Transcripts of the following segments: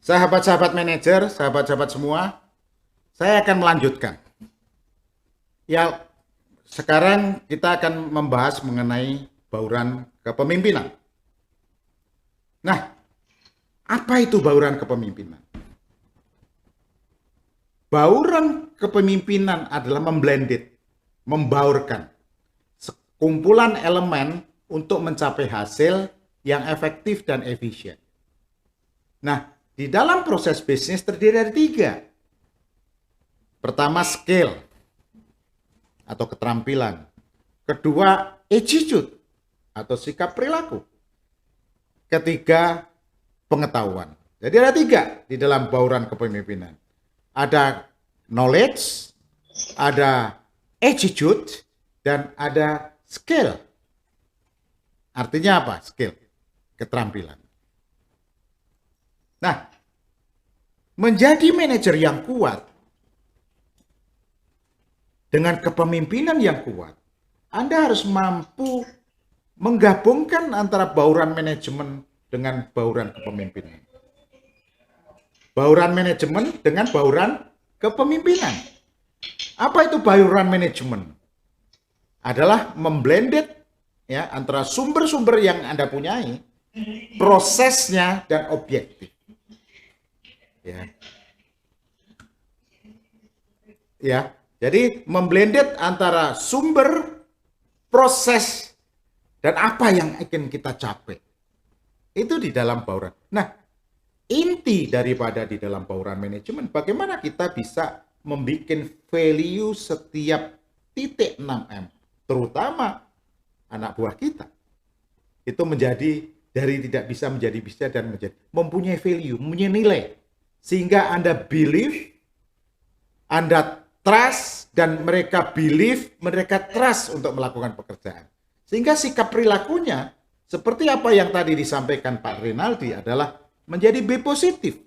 Sahabat-sahabat manajer, sahabat-sahabat semua, saya akan melanjutkan. Ya, sekarang kita akan membahas mengenai bauran kepemimpinan. Nah, apa itu bauran kepemimpinan? Bauran kepemimpinan adalah memblended, membaurkan sekumpulan elemen untuk mencapai hasil yang efektif dan efisien. Nah, di dalam proses bisnis terdiri dari 3. Pertama, skill atau keterampilan. Kedua, attitude atau sikap perilaku. Ketiga, pengetahuan. Jadi ada 3 di dalam bauran kepemimpinan. Ada knowledge, ada attitude, dan ada skill. Artinya apa? Skill, keterampilan. Nah, menjadi manajer yang kuat dengan kepemimpinan yang kuat, Anda harus mampu menggabungkan antara bauran manajemen dengan bauran kepemimpinan. Bauran manajemen dengan bauran kepemimpinan. Apa itu bauran manajemen? Adalah memblended ya antara sumber-sumber yang Anda punyai, prosesnya dan objektif. Ya. Ya, jadi memblended antara sumber, proses, dan apa yang ingin kita capai. Itu di dalam bauran. Nah, inti daripada di dalam bauran manajemen, bagaimana kita bisa membuat value setiap titik 6M, terutama anak buah kita. Itu menjadi dari tidak bisa menjadi bisa dan menjadi mempunyai value, mempunyai nilai. Sehingga Anda believe, Anda trust, dan mereka believe, mereka trust untuk melakukan pekerjaan. Sehingga sikap perilakunya, seperti apa yang tadi disampaikan Pak Rinaldi, adalah menjadi B positif,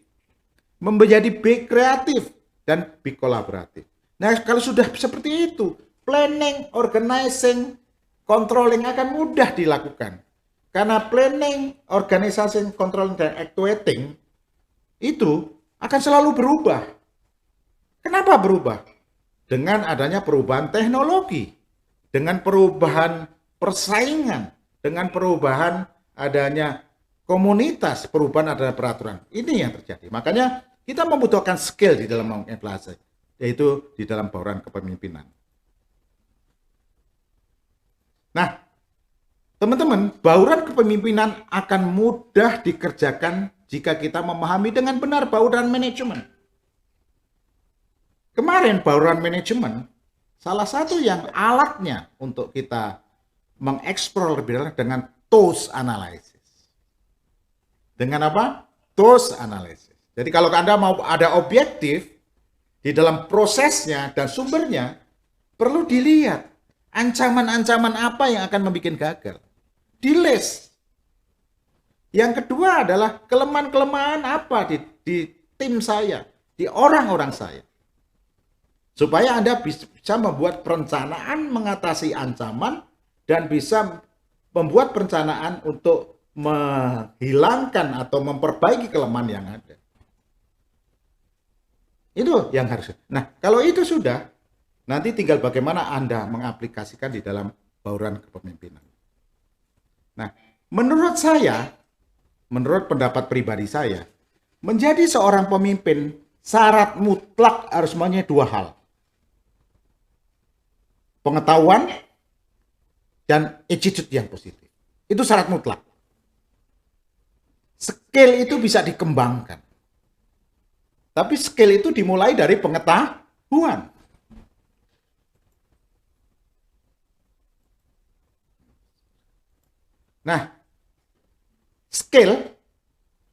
menjadi B kreatif, dan B kolaboratif. Nah, kalau sudah seperti itu, planning, organizing, controlling akan mudah dilakukan. Karena planning, organizing, controlling, dan actuating itu akan selalu berubah. Kenapa berubah? Dengan adanya perubahan teknologi, dengan perubahan persaingan, dengan perubahan adanya komunitas, perubahan adanya peraturan. Ini yang terjadi. Makanya kita membutuhkan skill di dalam menginflasi, yaitu di dalam bauran kepemimpinan. Nah, teman-teman, bauran kepemimpinan akan mudah dikerjakan jika kita memahami dengan benar bauran manajemen. Kemarin bauran manajemen, salah satu yang alatnya untuk kita mengeksplor lebih dalam dengan TOS analysis. Dengan apa? TOS analysis. Jadi kalau Anda mau ada objektif di dalam prosesnya dan sumbernya, perlu dilihat ancaman-ancaman apa yang akan membuat gagal. Di list. Yang kedua adalah kelemahan-kelemahan apa di tim saya, di orang-orang saya. Supaya Anda bisa membuat perencanaan mengatasi ancaman dan bisa membuat perencanaan untuk menghilangkan atau memperbaiki kelemahan yang ada. Itu yang harus. Nah, kalau itu sudah, nanti tinggal bagaimana Anda mengaplikasikan di dalam bauran kepemimpinan. Nah, menurut saya, menurut pendapat pribadi saya, menjadi seorang pemimpin syarat mutlak harus mempunyai 2 hal. Pengetahuan dan attitude yang positif. Itu syarat mutlak. Skill itu bisa dikembangkan. Tapi skill itu dimulai dari pengetahuan. Nah, skill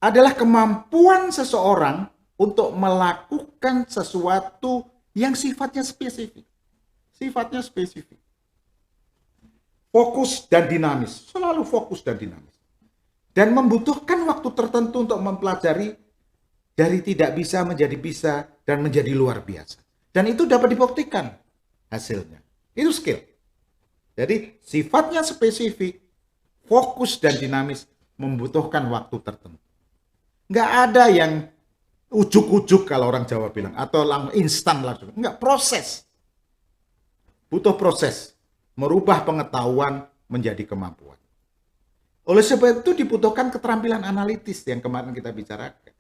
adalah kemampuan seseorang untuk melakukan sesuatu yang sifatnya spesifik. Sifatnya spesifik. Fokus dan dinamis. Selalu fokus dan dinamis. Dan membutuhkan waktu tertentu untuk mempelajari dari tidak bisa menjadi bisa dan menjadi luar biasa. Dan itu dapat dibuktikan hasilnya. Itu skill. Jadi sifatnya spesifik, fokus dan dinamis, membutuhkan waktu tertentu. Nggak ada yang ujuk-ujuk kalau orang Jawa bilang, atau instan langsung. Enggak, proses. Butuh proses. Merubah pengetahuan menjadi kemampuan. Oleh sebab itu dibutuhkan keterampilan analitis yang kemarin kita bicarakan.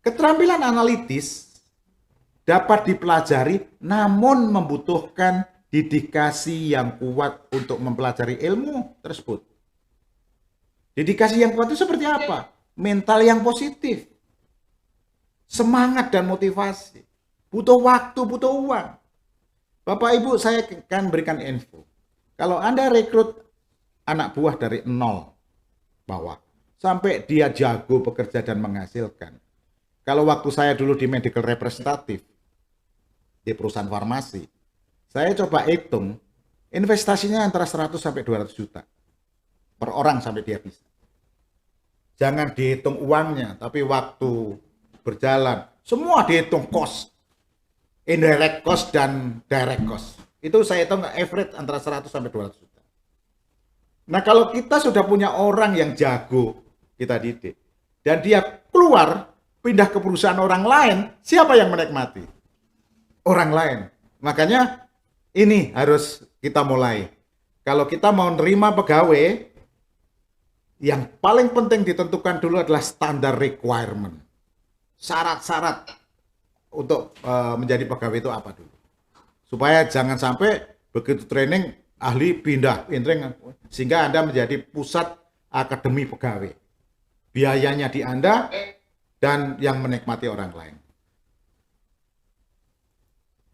Keterampilan analitis dapat dipelajari namun membutuhkan dedikasi yang kuat untuk mempelajari ilmu tersebut. Dedikasi yang kuat itu seperti apa? Mental yang positif, semangat dan motivasi. Butuh waktu, butuh uang. Bapak Ibu, saya akan berikan info. Kalau Anda rekrut anak buah dari nol bawah, sampai dia jago bekerja dan menghasilkan. Kalau waktu saya dulu di medical representative, di perusahaan farmasi, saya coba hitung, investasinya antara 100 sampai 200 juta per orang sampai dia bisa. Jangan dihitung uangnya, tapi waktu berjalan, semua dihitung cost. Indirect cost dan direct cost. Itu saya hitung average antara 100 sampai 200 juta. Nah, kalau kita sudah punya orang yang jago, kita didik, dan dia keluar, pindah ke perusahaan orang lain, siapa yang menikmati? Orang lain. Makanya ini harus kita mulai. Kalau kita mau nerima pegawai, yang paling penting ditentukan dulu adalah standar requirement. Syarat-syarat untuk menjadi pegawai itu apa dulu. Supaya jangan sampai begitu training, ahli pindah, sehingga Anda menjadi pusat akademi pegawai. Biayanya di Anda dan yang menikmati orang lain.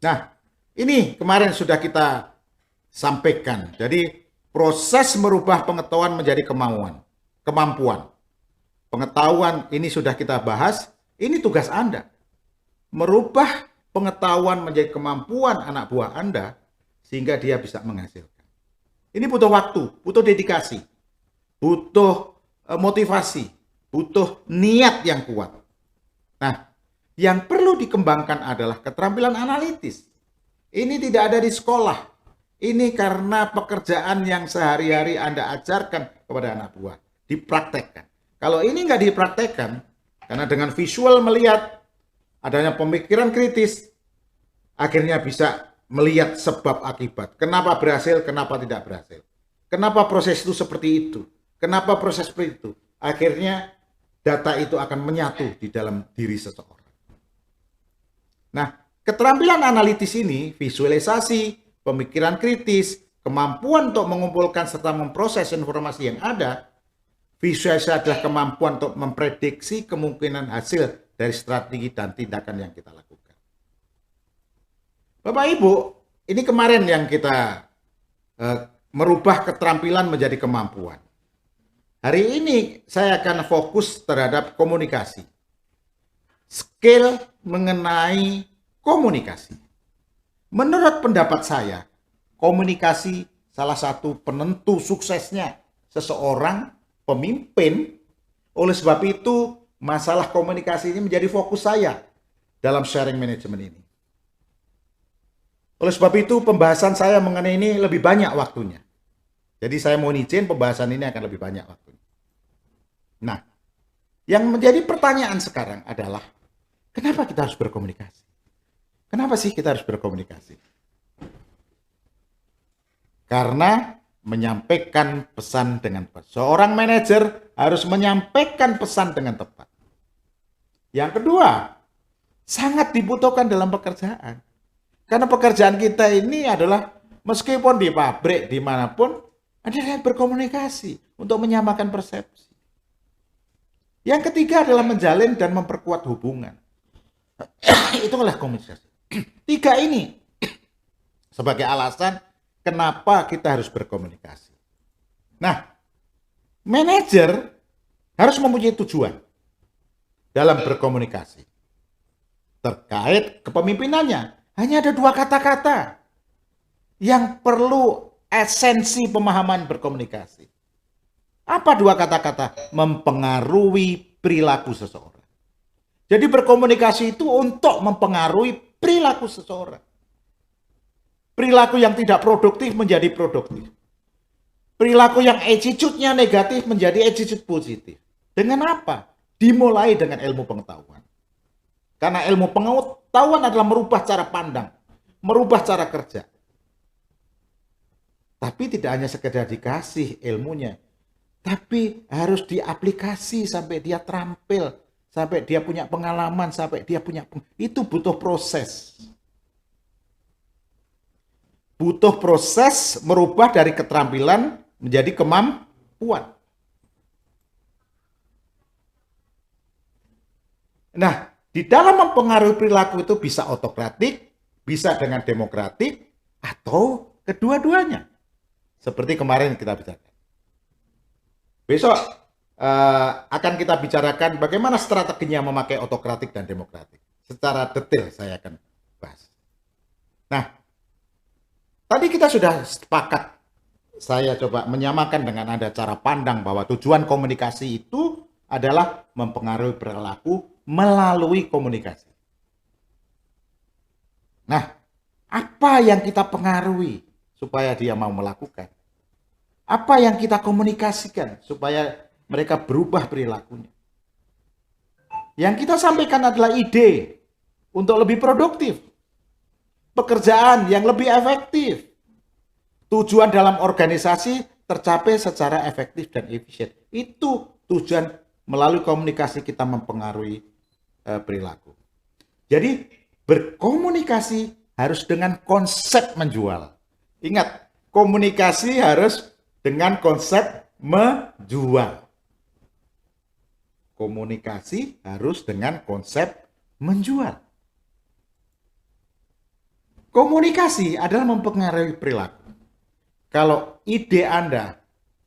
Nah, ini kemarin sudah kita sampaikan. Jadi proses merubah pengetahuan menjadi kemampuan. Pengetahuan ini sudah kita bahas, ini tugas Anda. Merubah pengetahuan menjadi kemampuan anak buah Anda sehingga dia bisa menghasilkan. Ini butuh waktu, butuh dedikasi, butuh motivasi, butuh niat yang kuat. Nah, yang perlu dikembangkan adalah keterampilan analitis. Ini tidak ada di sekolah. Ini karena pekerjaan yang sehari-hari Anda ajarkan kepada anak buah. Dipraktekkan. Kalau ini nggak dipraktekkan, karena dengan visual melihat adanya pemikiran kritis, akhirnya bisa melihat sebab akibat. Kenapa berhasil, kenapa tidak berhasil. Kenapa proses itu seperti itu. Kenapa proses seperti itu. Akhirnya data itu akan menyatu di dalam diri seseorang. Nah, keterampilan analitis ini, visualisasi, pemikiran kritis, kemampuan untuk mengumpulkan serta memproses informasi yang ada. Visualisasi adalah kemampuan untuk memprediksi kemungkinan hasil dari strategi dan tindakan yang kita lakukan. Bapak Ibu, ini kemarin yang kita merubah keterampilan menjadi kemampuan. Hari ini saya akan fokus terhadap komunikasi. Skill mengenai komunikasi. Menurut pendapat saya, komunikasi salah satu penentu suksesnya seseorang pemimpin. Oleh sebab itu, masalah komunikasi ini menjadi fokus saya dalam sharing management ini. Oleh sebab itu, pembahasan saya mengenai ini lebih banyak waktunya. Jadi saya mohon izin pembahasan ini akan lebih banyak waktunya. Nah, yang menjadi pertanyaan sekarang adalah, kenapa kita harus berkomunikasi? Kenapa sih kita harus berkomunikasi? Karena menyampaikan pesan dengan tepat. Seorang manajer harus menyampaikan pesan dengan tepat. Yang kedua, sangat dibutuhkan dalam pekerjaan. Karena pekerjaan kita ini adalah meskipun di pabrik, dimanapun, adalah berkomunikasi untuk menyamakan persepsi. Yang ketiga adalah menjalin dan memperkuat hubungan. Itulah komunikasi. Tiga ini sebagai alasan kenapa kita harus berkomunikasi. Nah, manajer harus mempunyai tujuan dalam berkomunikasi. Terkait kepemimpinannya, hanya ada dua kata-kata yang perlu esensi pemahaman berkomunikasi. Apa dua kata-kata? Mempengaruhi perilaku seseorang. Jadi berkomunikasi itu untuk mempengaruhi perilaku seseorang. Perilaku yang tidak produktif menjadi produktif. Perilaku yang attitude-nya negatif menjadi attitude positif. Dengan apa? Dimulai dengan ilmu pengetahuan. Karena ilmu pengetahuan adalah merubah cara pandang, merubah cara kerja. Tapi tidak hanya sekedar dikasih ilmunya, tapi harus diaplikasi sampai dia terampil, sampai dia punya pengalaman, sampai dia punya itu butuh proses. Butuh proses merubah dari keterampilan menjadi kemampuan. Nah, di dalam mempengaruhi perilaku itu bisa otokratik, bisa dengan demokratik, atau kedua-duanya. Seperti kemarin kita bicarakan. Besok akan kita bicarakan bagaimana strateginya memakai otokratik dan demokratik. Secara detail saya akan bahas. Nah, tadi kita sudah sepakat, saya coba menyamakan dengan ada cara pandang bahwa tujuan komunikasi itu adalah mempengaruhi perilaku melalui komunikasi. Nah, apa yang kita pengaruhi supaya dia mau melakukan? Apa yang kita komunikasikan supaya mereka berubah perilakunya? Yang kita sampaikan adalah ide untuk lebih produktif, pekerjaan yang lebih efektif, tujuan dalam organisasi tercapai secara efektif dan efisien. Itu tujuan melalui komunikasi kita mempengaruhi perilaku. Jadi berkomunikasi harus dengan konsep menjual. Ingat, komunikasi harus dengan konsep menjual. Komunikasi harus dengan konsep menjual. Komunikasi adalah mempengaruhi perilaku. Kalau ide Anda,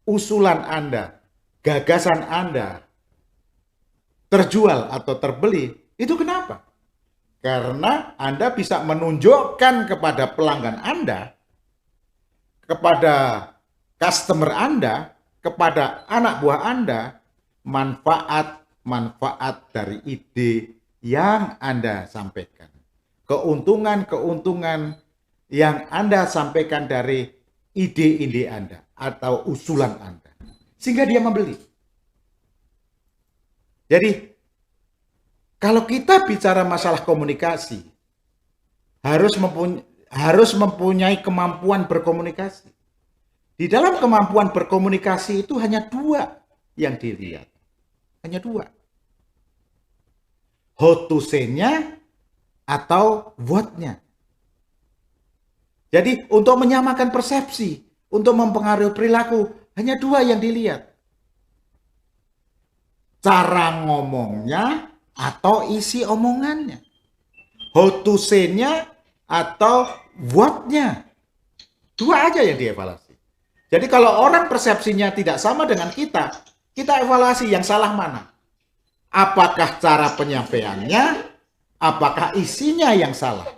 usulan Anda, gagasan Anda terjual atau terbeli, itu kenapa? Karena Anda bisa menunjukkan kepada pelanggan Anda, kepada customer Anda, kepada anak buah Anda, manfaat-manfaat dari ide yang Anda sampaikan. Keuntungan-keuntungan yang Anda sampaikan dari ide-ide Anda atau usulan Anda. Sehingga dia membeli. Jadi, kalau kita bicara masalah komunikasi, harus mempunyai kemampuan berkomunikasi. Di dalam kemampuan berkomunikasi itu hanya dua yang dilihat. Hanya dua. How to say-nya atau what-nya. Jadi untuk menyamakan persepsi, untuk mempengaruhi perilaku, hanya dua yang dilihat. Cara ngomongnya atau isi omongannya. How to say-nya atau what-nya. Dua aja yang dievaluasi. Jadi kalau orang persepsinya tidak sama dengan kita evaluasi yang salah mana. Apakah cara penyampaiannya, apakah isinya yang salah.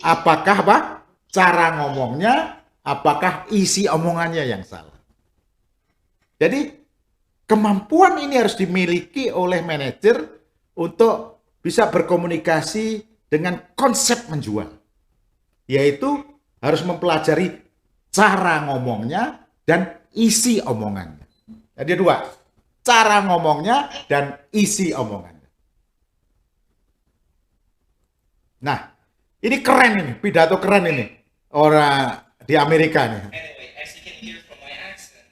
Apakah cara ngomongnya, apakah isi omongannya yang salah. Jadi kemampuan ini harus dimiliki oleh manajer untuk bisa berkomunikasi dengan konsep menjual. Yaitu harus mempelajari cara ngomongnya dan isi omongannya. Jadi dua, cara ngomongnya dan isi omongannya. Nah, ini keren ini, pidato keren ini. Orang di Amerika nih. Anyway, as you can hear from my accent,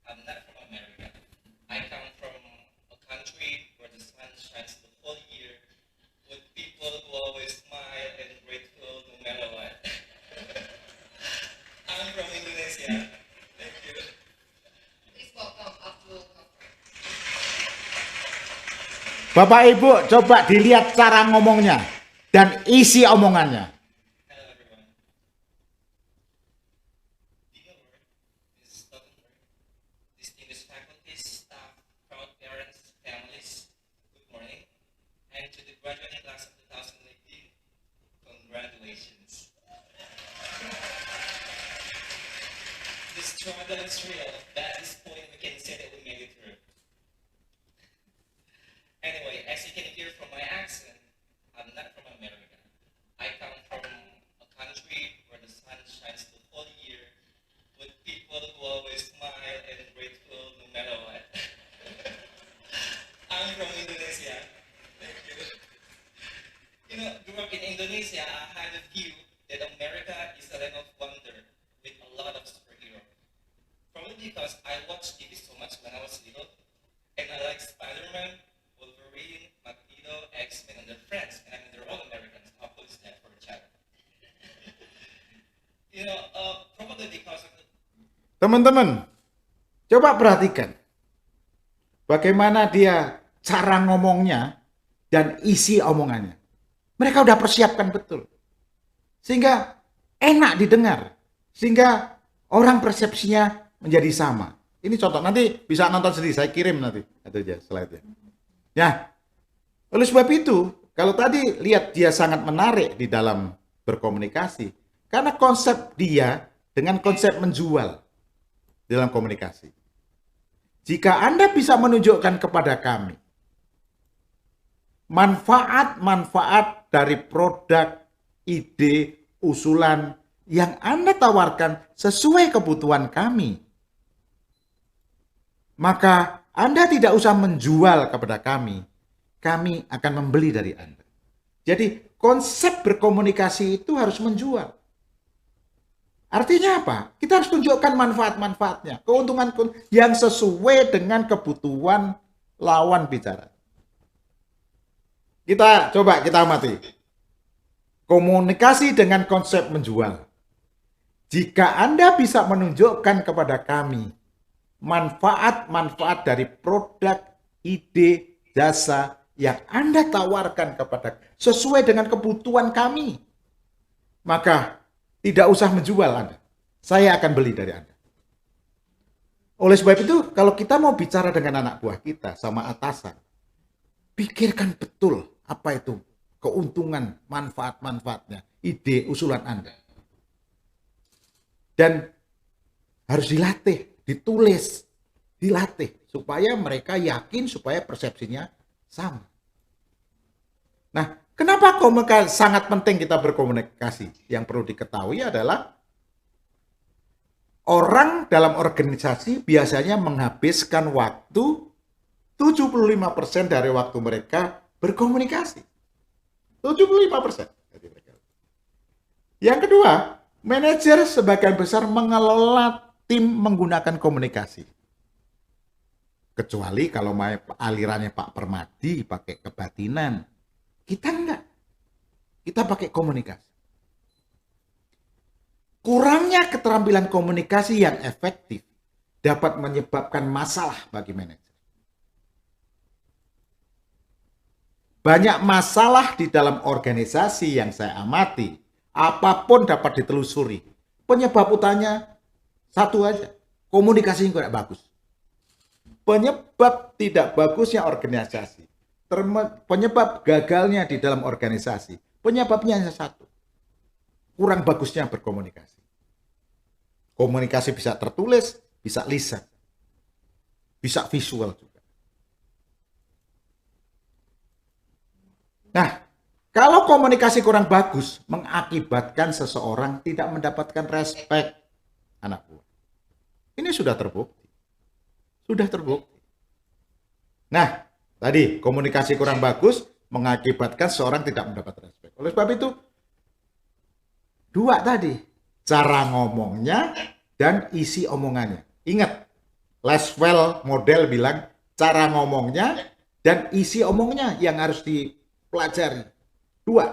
I'm not from America. I come from a country where the sun shines the whole year, with people who always smile and grateful no matter what. I'm from Indonesia. Thank you. Please welcome Abdul Ghaffar. Bapak Ibu coba dilihat cara ngomongnya dan isi omongannya. Hello, everyone. Dealer is Stoltenberg. Distinguished faculty, staff, proud parents, families, good morning. And to the graduating class of 2018, congratulations. The struggle is real, but at this point we can say that we made it through. Anyway, as you can hear from my accent, I'm not from America. I come from a country where the sun shines the whole year, with people who always smile and grateful no matter what. Probably because of the Teman-teman, coba perhatikan bagaimana dia cara ngomongnya dan isi omongannya. Mereka udah persiapkan betul. Sehingga enak didengar. Sehingga orang persepsinya menjadi sama. Ini contoh, nanti bisa nonton sendiri, saya kirim nanti. Itu aja slide-nya. Ya, oleh sebab itu, kalau tadi lihat dia sangat menarik di dalam berkomunikasi. Karena konsep dia dengan konsep menjual dalam komunikasi. Jika Anda bisa menunjukkan kepada kami manfaat-manfaat dari produk, ide, usulan yang Anda tawarkan sesuai kebutuhan kami, maka Anda tidak usah menjual kepada kami akan membeli dari Anda. Jadi konsep berkomunikasi itu harus menjual. Artinya apa? Kita harus tunjukkan manfaat-manfaatnya, keuntungan yang sesuai dengan kebutuhan lawan bicara. Kita amati. Komunikasi dengan konsep menjual. Jika Anda bisa menunjukkan kepada kami manfaat-manfaat dari produk, ide, jasa yang Anda tawarkan kepada sesuai dengan kebutuhan kami, maka tidak usah menjual Anda. Saya akan beli dari Anda. Oleh sebab itu, kalau kita mau bicara dengan anak buah kita sama atasan, pikirkan betul apa itu keuntungan, manfaat-manfaatnya, ide, usulan Anda. Dan harus dilatih, ditulis, dilatih supaya mereka yakin, supaya persepsinya sama. Nah, kenapa komunikasi sangat penting kita berkomunikasi? Yang perlu diketahui adalah orang dalam organisasi biasanya menghabiskan waktu 75% dari waktu mereka berkomunikasi. 75%. Yang kedua, manajer sebagian besar mengelola tim menggunakan komunikasi. Kecuali kalau alirannya Pak Permadi pakai kebatinan. Kita enggak. Kita pakai komunikasi. Kurangnya keterampilan komunikasi yang efektif dapat menyebabkan masalah bagi manajer. Banyak masalah di dalam organisasi yang saya amati, apapun dapat ditelusuri. Penyebab utamanya satu aja, komunikasi yang tidak bagus. Penyebab tidak bagusnya organisasi, penyebab gagalnya di dalam organisasi, penyebabnya hanya satu, kurang bagusnya berkomunikasi. Komunikasi bisa tertulis, bisa lisan, bisa visual juga. Nah, kalau komunikasi kurang bagus, mengakibatkan seseorang tidak mendapatkan respek anak buah. Ini sudah terbukti. Sudah terbukti. Nah, tadi komunikasi kurang bagus mengakibatkan seseorang tidak mendapat respek. Oleh sebab itu, dua tadi, cara ngomongnya dan isi omongannya. Ingat, Laswell model bilang cara ngomongnya dan isi omongnya yang harus dipelajari. Dua,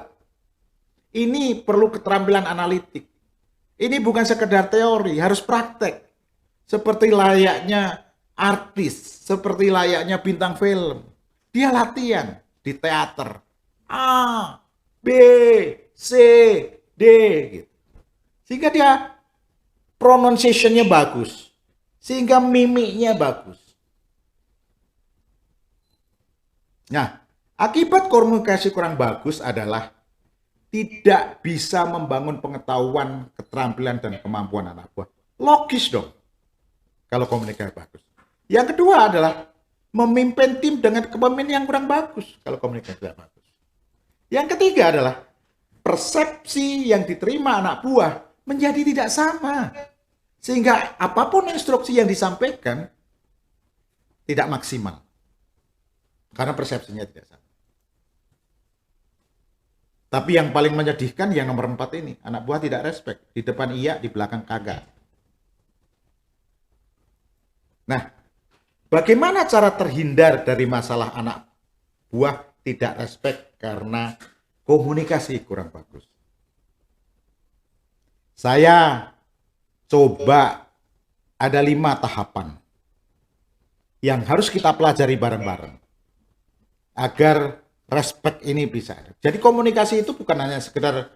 ini perlu keterampilan analitik. Ini bukan sekedar teori, harus praktek. Seperti layaknya artis, seperti layaknya bintang film. Dia latihan di teater. A, B, C, D gitu. Sehingga dia pronunciation-nya bagus. Sehingga mimiknya bagus. Nah, akibat komunikasi kurang bagus adalah tidak bisa membangun pengetahuan, keterampilan, dan kemampuan anak buah. Logis dong, kalau komunikasi bagus. Yang kedua adalah memimpin tim dengan kepemimpinan yang kurang bagus, kalau komunikasi tidak bagus. Yang ketiga adalah persepsi yang diterima anak buah menjadi tidak sama. Sehingga apapun instruksi yang disampaikan tidak maksimal. Karena persepsinya tidak sama. Tapi yang paling menyedihkan yang nomor 4 ini. Anak buah tidak respect. Di depan iya, di belakang kagak. Nah, bagaimana cara terhindar dari masalah anak buah tidak respect karena komunikasi kurang bagus? Saya coba ada 5 tahapan yang harus kita pelajari bareng-bareng agar respect ini bisa ada. Jadi komunikasi itu bukan hanya sekedar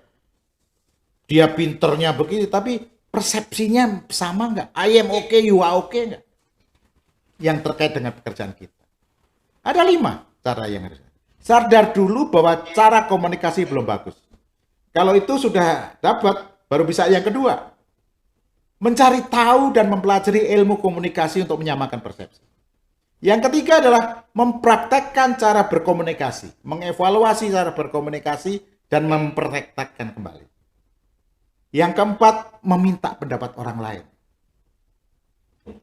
dia pinternya begitu, tapi persepsinya sama nggak? I am okay, you are okay nggak? Yang terkait dengan pekerjaan kita. Ada 5 cara yang harus. Sadar dulu bahwa cara komunikasi belum bagus. Kalau itu sudah dapat, baru bisa yang kedua. Mencari tahu dan mempelajari ilmu komunikasi untuk menyamakan persepsi. Yang ketiga adalah mempraktekkan cara berkomunikasi, mengevaluasi cara berkomunikasi, dan mempraktekkan kembali. Yang keempat, meminta pendapat orang lain.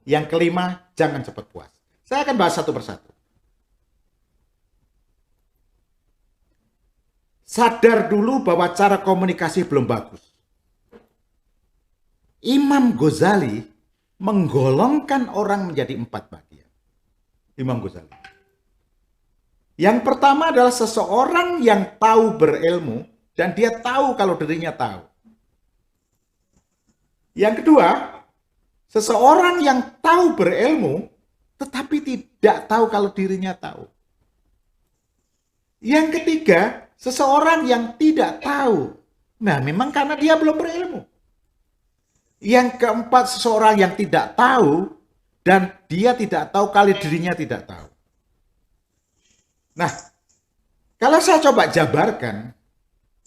Yang kelima, jangan cepat puas. Saya akan bahas satu persatu. Sadar dulu bahwa cara komunikasi belum bagus. Imam Ghazali menggolongkan orang menjadi 4 bagian. Imam Ghazali. Yang pertama adalah seseorang yang tahu berilmu dan dia tahu kalau dirinya tahu. Yang kedua, seseorang yang tahu berilmu tetapi tidak tahu kalau dirinya tahu. Yang ketiga, seseorang yang tidak tahu. Nah, memang karena dia belum berilmu. Yang keempat, seseorang yang tidak tahu dan dia tidak tahu kalau dirinya tidak tahu. Nah, kalau saya coba jabarkan,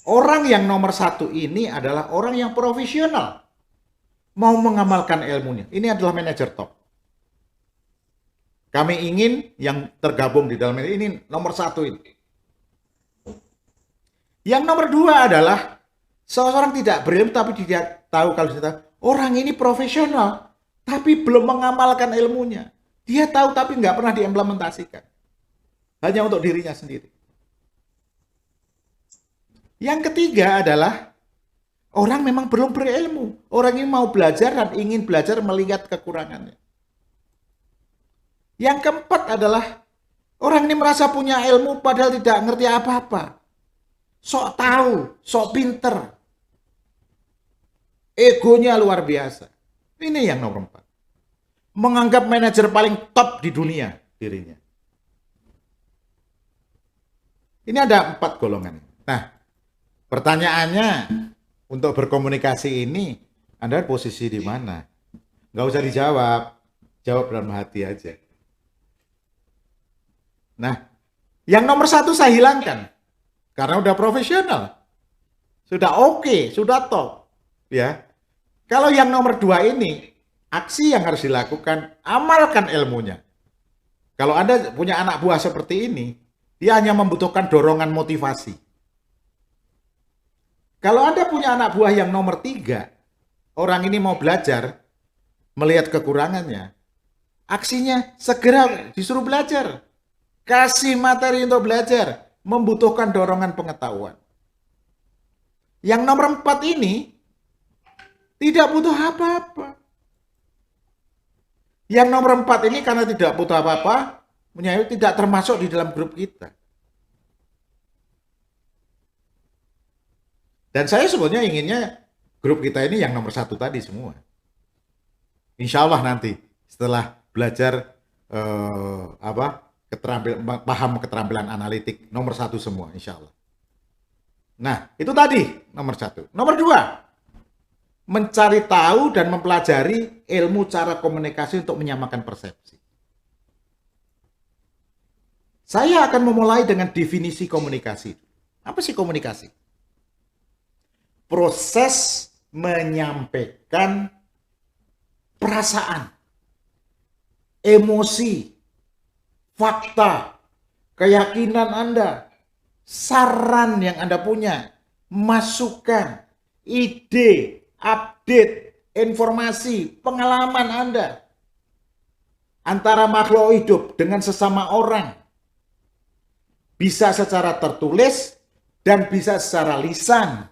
orang yang nomor 1 ini adalah orang yang profesional. Mau mengamalkan ilmunya. Ini adalah manajer top. Kami ingin yang tergabung di dalam ini nomor 1 ini. Yang nomor 2 adalah seseorang tidak berilmu tapi tidak tahu kalau dia tahu. Orang ini profesional tapi belum mengamalkan ilmunya. Dia tahu tapi nggak pernah diimplementasikan. Hanya untuk dirinya sendiri. Yang ketiga adalah orang memang belum berilmu. Orang ini mau belajar dan ingin belajar melihat kekurangannya. Yang keempat adalah orang ini merasa punya ilmu padahal tidak ngerti apa-apa. Sok tahu, sok pinter. Egonya luar biasa. Ini yang nomor 4. Menganggap manajer paling top di dunia dirinya. Ini ada 4 golongan. Nah, pertanyaannya untuk berkomunikasi ini, Anda posisi di mana? Nggak usah dijawab. Jawab dalam hati aja. Nah, yang nomor 1 saya hilangkan. Karena udah profesional. Sudah oke, sudah top. Ya. Kalau yang nomor 2 ini, aksi yang harus dilakukan, amalkan ilmunya. Kalau Anda punya anak buah seperti ini, dia hanya membutuhkan dorongan motivasi. Kalau Anda punya anak buah yang nomor 3, orang ini mau belajar, melihat kekurangannya, aksinya segera disuruh belajar. Kasih materi untuk belajar, membutuhkan dorongan pengetahuan. Yang nomor 4 ini, tidak butuh apa-apa. Yang nomor 4 ini karena tidak butuh apa-apa, tidak termasuk di dalam grup kita. Dan saya sebetulnya inginnya grup kita ini yang nomor 1 tadi semua. Insya Allah nanti setelah belajar paham keterampilan analitik nomor 1 semua, insya Allah. Nah, itu tadi nomor 1. Nomor 2, mencari tahu dan mempelajari ilmu cara komunikasi untuk menyamakan persepsi. Saya akan memulai dengan definisi komunikasi. Apa sih komunikasi? Proses menyampaikan perasaan, emosi, fakta, keyakinan Anda, saran yang Anda punya, masukan, ide, update, informasi, pengalaman Anda antara makhluk hidup dengan sesama orang. Bisa secara tertulis dan bisa secara lisan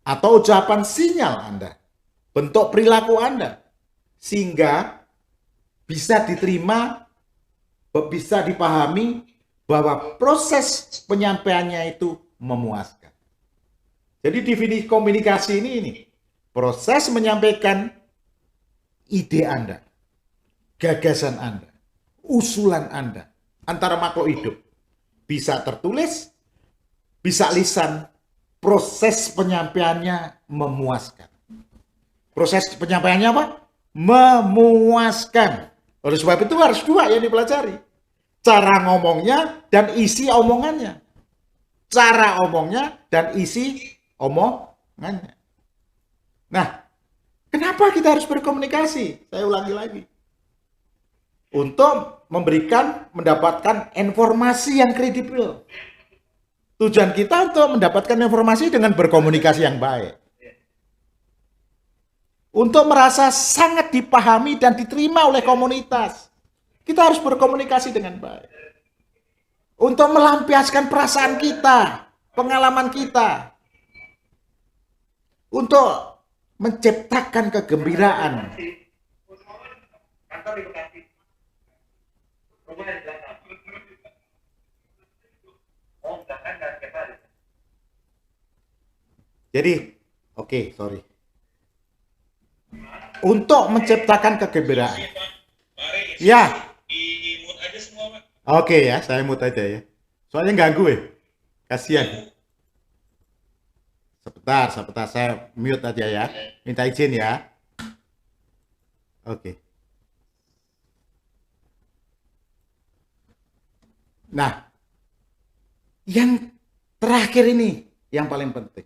atau ucapan sinyal Anda, bentuk perilaku Anda, sehingga bisa diterima, bisa dipahami bahwa proses penyampaiannya itu memuaskan. Jadi definisi komunikasi ini proses menyampaikan ide Anda, gagasan Anda, usulan Anda antara makhluk hidup. Bisa tertulis, bisa lisan, proses penyampaiannya memuaskan. Proses penyampaiannya apa? Memuaskan. Oleh sebab itu harus dua yang dipelajari. Cara ngomongnya dan isi omongannya. Cara omongnya dan isi omongannya. Nah, kenapa kita harus berkomunikasi? Saya ulangi lagi. Untuk mendapatkan informasi yang kredibel. Tujuan kita untuk mendapatkan informasi dengan berkomunikasi yang baik. Untuk merasa sangat dipahami dan diterima oleh komunitas, kita harus berkomunikasi dengan baik. Untuk melampiaskan perasaan kita, pengalaman kita. Untuk menciptakan kegembiraan. Jadi, sorry. Untuk menciptakan kegembiraan. Ya. Di-mute aja semua, Pak. Oke ya, saya mute aja ya. Soalnya ganggu ya. Kasihan. Sebentar, saya mute aja ya. Minta izin ya. Oke. Nah, yang terakhir ini yang paling penting.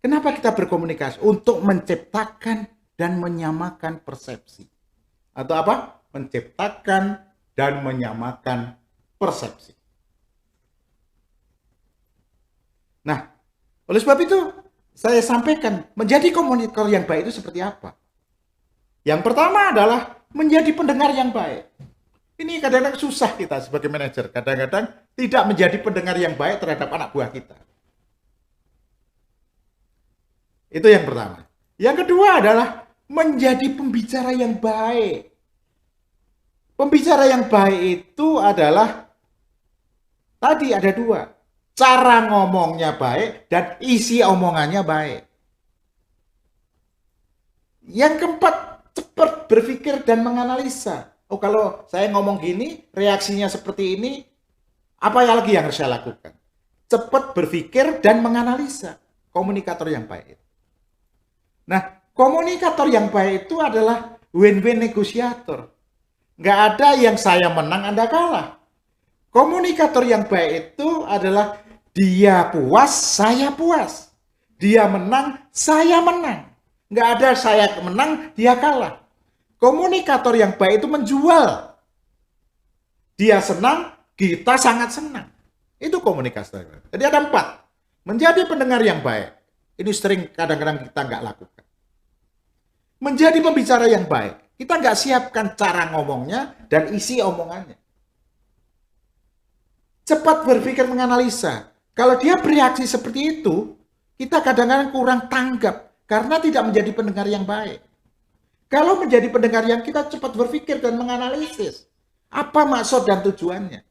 Kenapa kita berkomunikasi? Untuk menciptakan dan menyamakan persepsi. Atau apa? Menciptakan dan menyamakan persepsi. Nah, oleh sebab itu, saya sampaikan, menjadi komunikator yang baik itu seperti apa? Yang pertama adalah menjadi pendengar yang baik. Ini kadang-kadang susah kita sebagai manajer. Kadang-kadang tidak menjadi pendengar yang baik terhadap anak buah kita. Itu yang pertama. Yang kedua adalah menjadi pembicara yang baik. Pembicara yang baik itu adalah tadi ada dua. Cara ngomongnya baik dan isi omongannya baik. Yang keempat, cepat berpikir dan menganalisa. Oh, kalau saya ngomong gini, reaksinya seperti ini, apa lagi yang harus saya lakukan? Cepat berpikir dan menganalisa. Komunikator yang baik. Nah, komunikator yang baik itu adalah win-win negosiator. Nggak ada yang saya menang, Anda kalah. Komunikator yang baik itu adalah dia puas, saya puas. Dia menang, saya menang. Nggak ada saya menang, dia kalah. Komunikator yang baik itu menjual. Dia senang, kita sangat senang. Itu komunikator. Jadi ada 4. Menjadi pendengar yang baik. Ini sering kadang-kadang kita nggak lakukan. Menjadi pembicara yang baik. Kita nggak siapkan cara ngomongnya dan isi omongannya. Cepat berpikir menganalisa. Kalau dia bereaksi seperti itu, kita kadang-kadang kurang tanggap karena tidak menjadi pendengar yang baik. Kalau menjadi pendengar yang kita cepat berpikir dan menganalisis. Apa maksud dan tujuannya?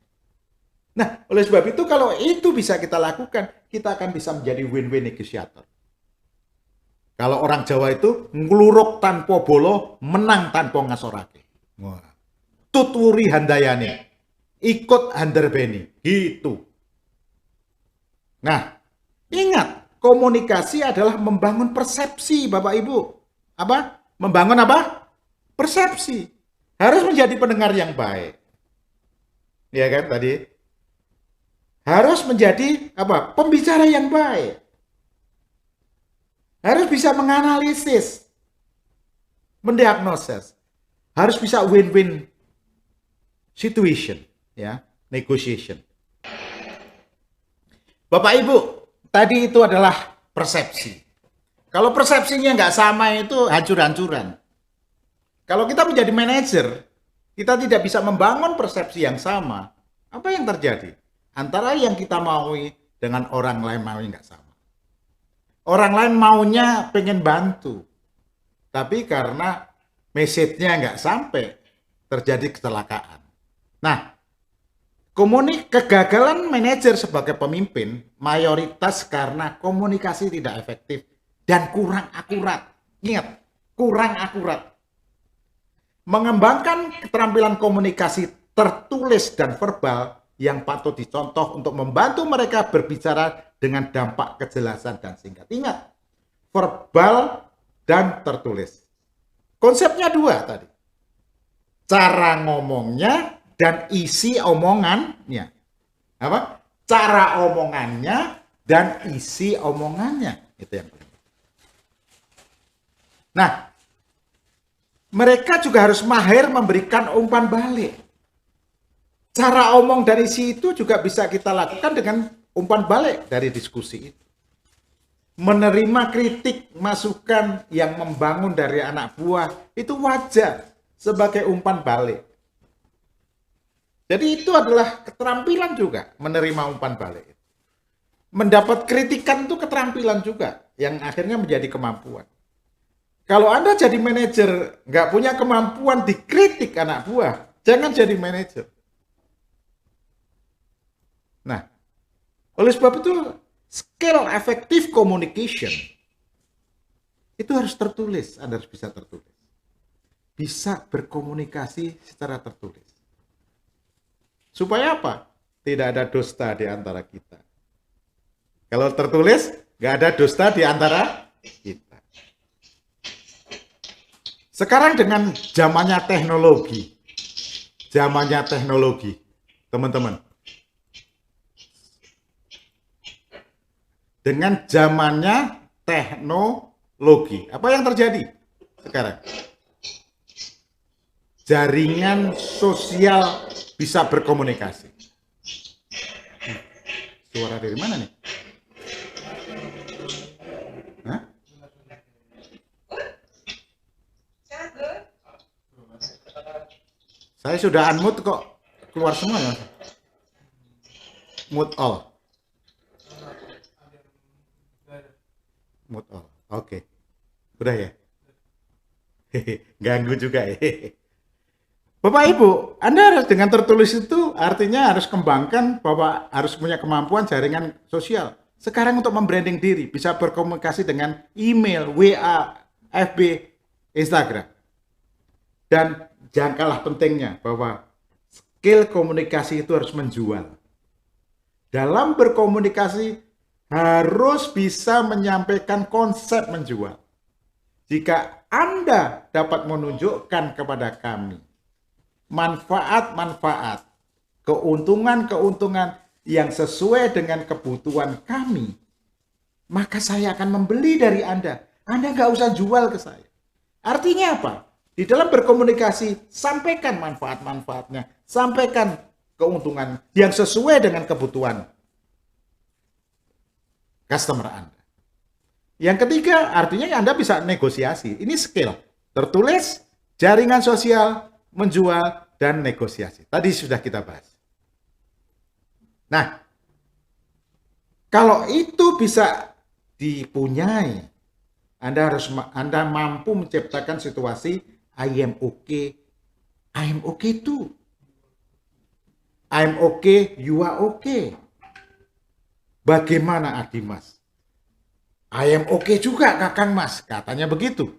Nah, oleh sebab itu kalau itu bisa kita lakukan, kita akan bisa menjadi win-win negosiator. Kalau orang Jawa itu ngluruk tanpa bolo, menang tanpa ngasorake. Wah. Tutwuri handayani, ikut handerbeni, gitu. Nah, ingat, komunikasi adalah membangun persepsi, Bapak Ibu. Apa? Membangun apa? Persepsi. Harus menjadi pendengar yang baik. Ya kan tadi? Harus menjadi apa? Pembicara yang baik. Harus bisa menganalisis, mendiagnosis. Harus bisa win-win situation, ya, negotiation. Bapak Ibu, tadi itu adalah persepsi. Kalau persepsinya nggak sama itu hancur-hancuran. Kalau kita menjadi manajer, kita tidak bisa membangun persepsi yang sama. Apa yang terjadi? Antara yang kita maui dengan orang lain mau nggak sama. Orang lain maunya pengen bantu. Tapi karena message-nya nggak sampai, terjadi kecelakaan. Nah, kegagalan manajer sebagai pemimpin mayoritas karena komunikasi tidak efektif dan kurang akurat. Ingat, kurang akurat. Mengembangkan keterampilan komunikasi tertulis dan verbal yang patut dicontoh untuk membantu mereka berbicara dengan dampak kejelasan dan singkat. Ingat, verbal dan tertulis. Konsepnya dua tadi. Cara ngomongnya dan isi omongannya. Apa? Cara omongannya dan isi omongannya. Itu yang penting. Nah, mereka juga harus mahir memberikan umpan balik. Cara omong dan isi itu juga bisa kita lakukan dengan umpan balik dari diskusi itu. Menerima kritik, masukan yang membangun dari anak buah, itu wajar sebagai umpan balik. Jadi itu adalah keterampilan juga, menerima umpan balik. Mendapat kritikan itu keterampilan juga, yang akhirnya menjadi kemampuan. Kalau Anda jadi manajer, nggak punya kemampuan dikritik anak buah, jangan jadi manajer. Nah, oleh sebab itu, skill effective communication itu harus tertulis, Anda harus bisa tertulis. Bisa berkomunikasi secara tertulis. Supaya apa? Tidak ada dusta di antara kita. Kalau tertulis, nggak ada dusta di antara kita. Sekarang dengan zamannya teknologi, teman-teman. Dengan zamannya teknologi, apa yang terjadi sekarang? Jaringan sosial bisa berkomunikasi. Suara dari mana nih? Hah? Saya sudah unmute kok keluar semua ya. Mute all. Mute all. Oke. Udah ya? Ganggu juga ya. Bapak Ibu, Anda harus dengan tertulis itu artinya harus kembangkan bahwa harus punya kemampuan jaringan sosial. Sekarang untuk membranding diri, bisa berkomunikasi dengan email, WA, FB, Instagram. Dan jangan kalah pentingnya bahwa skill komunikasi itu harus menjual. Dalam berkomunikasi harus bisa menyampaikan konsep menjual. Jika Anda dapat menunjukkan kepada kami manfaat-manfaat, keuntungan-keuntungan yang sesuai dengan kebutuhan kami, maka saya akan membeli dari Anda. Anda nggak usah jual ke saya. Artinya apa? Di dalam berkomunikasi, sampaikan manfaat-manfaatnya, sampaikan keuntungan yang sesuai dengan kebutuhan customer Anda. Yang ketiga, artinya Anda bisa negosiasi. Ini skill. Tertulis, jaringan sosial, menjual, dan negosiasi. Tadi sudah kita bahas. Nah, kalau itu bisa dipunyai, Anda mampu menciptakan situasi I am okay too. I'm okay, you are okay. Bagaimana Adimas? I am okay juga Kakang Mas, katanya begitu.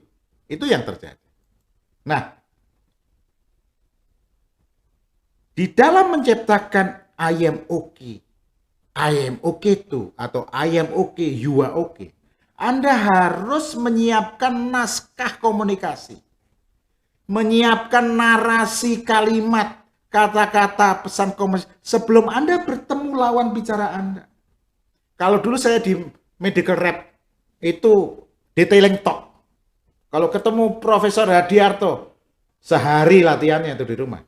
Itu yang terjadi. Nah, di dalam menciptakan I am okay too, atau I am okay, you are okay, Anda harus menyiapkan naskah komunikasi, menyiapkan narasi kalimat, kata-kata, pesan komunikasi sebelum Anda bertemu lawan bicara Anda. Kalau dulu saya di medical rep, itu detailing talk. Kalau ketemu Profesor Hadiarto, sehari latihannya itu di rumah.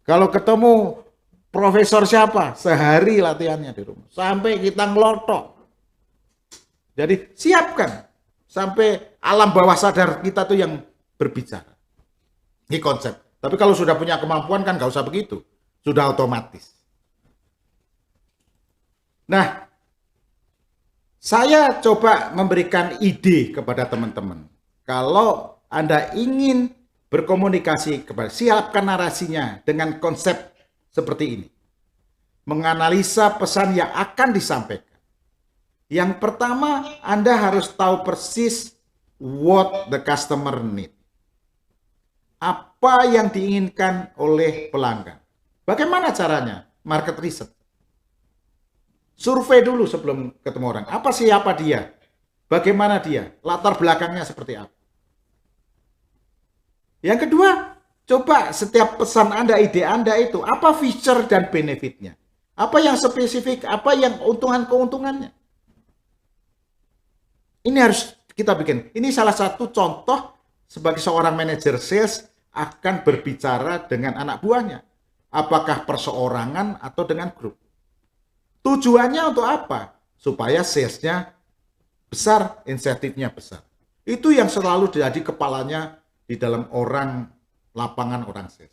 Kalau ketemu profesor siapa, sehari latihannya di rumah. Sampai kita ngelotok. Jadi siapkan sampai alam bawah sadar kita tuh yang berbicara. Ini konsep. Tapi kalau sudah punya kemampuan kan nggak usah begitu. Sudah otomatis. Nah, saya coba memberikan ide kepada teman-teman. Kalau Anda ingin berkomunikasi, siapkan narasinya dengan konsep seperti ini. Menganalisa pesan yang akan disampaikan. Yang pertama, Anda harus tahu persis what the customer need. Apa yang diinginkan oleh pelanggan. Bagaimana caranya? Market research. Survei dulu sebelum ketemu orang. Siapa dia? Bagaimana dia? Latar belakangnya seperti apa? Yang kedua, coba setiap pesan Anda, ide Anda itu, apa feature dan benefitnya? Apa yang spesifik, apa yang keuntungannya? Ini harus kita bikin. Ini salah satu contoh sebagai seorang manajer sales akan berbicara dengan anak buahnya. Apakah perseorangan atau dengan grup. Tujuannya untuk apa? Supaya salesnya besar, insentifnya besar. Itu yang selalu jadi kepalanya di dalam orang lapangan, orang sales.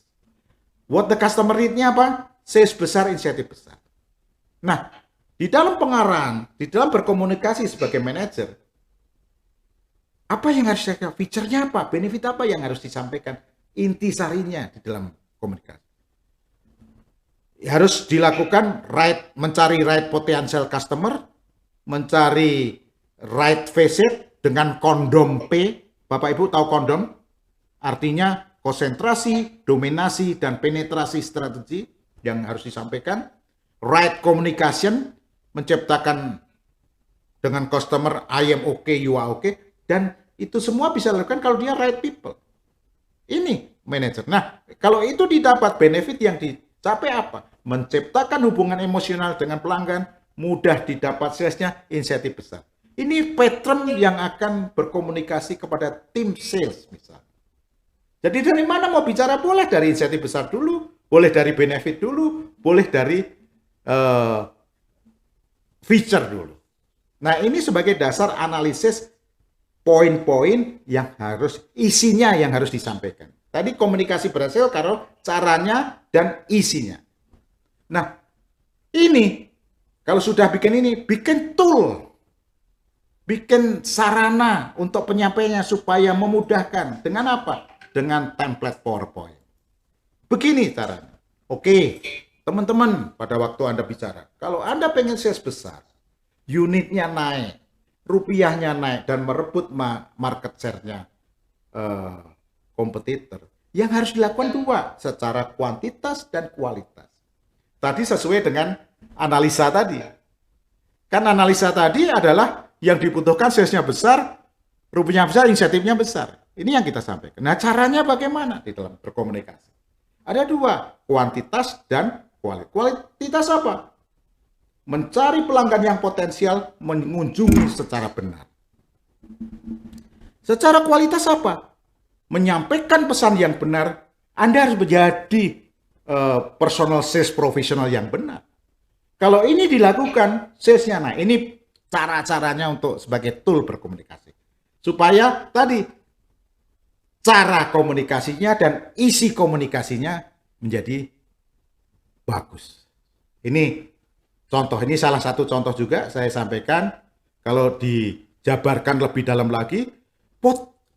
What the customer need-nya apa? Sales besar, insentif besar. Nah, di dalam pengarahan, di dalam berkomunikasi sebagai manajer, apa yang harus saya feature-nya apa? Benefit apa yang harus disampaikan? Intisarinya di dalam komunikasi. Harus dilakukan mencari right potential customer, mencari right visit dengan kondom P. Bapak Ibu tahu kondom? Artinya konsentrasi, dominasi, dan penetrasi strategi yang harus disampaikan. Right communication, menciptakan dengan customer I am okay, you are okay. Dan itu semua bisa dilakukan kalau dia right people. Ini manajer. Nah, kalau itu didapat benefit yang dicapai apa? Menciptakan hubungan emosional dengan pelanggan, mudah didapat salesnya, insentif besar. Ini pattern yang akan berkomunikasi kepada tim sales misalnya. Jadi dari mana mau bicara? Boleh dari insentif besar dulu, boleh dari benefit dulu, boleh dari feature dulu. Nah, ini sebagai dasar analisis poin-poin yang isinya yang harus disampaikan. Tadi komunikasi berhasil kalau caranya dan isinya. Nah, ini kalau sudah bikin tool, bikin sarana untuk penyampaiannya supaya memudahkan. Dengan apa? Dengan template PowerPoint. Begini caranya. Oke, teman-teman, pada waktu Anda bicara, kalau Anda pengen sales besar, unitnya naik, rupiahnya naik, dan merebut market share-nya kompetitor, yang harus dilakukan dua, secara kuantitas dan kualitas. Tadi sesuai dengan analisa tadi. Kan analisa tadi adalah yang dibutuhkan salesnya besar, rupiahnya besar, insentifnya besar. Ini yang kita sampaikan. Nah, caranya bagaimana di dalam berkomunikasi? Ada dua, kuantitas dan kualitas. Kualitas apa? Mencari pelanggan yang potensial, mengunjungi secara benar. Secara kualitas apa? Menyampaikan pesan yang benar. Anda harus menjadi personal sales profesional yang benar. Kalau ini dilakukan, salesnya naik. Ini cara-caranya untuk sebagai tool berkomunikasi. Supaya tadi cara komunikasinya dan isi komunikasinya menjadi bagus. Ini contoh, ini salah satu contoh juga saya sampaikan. Kalau dijabarkan lebih dalam lagi,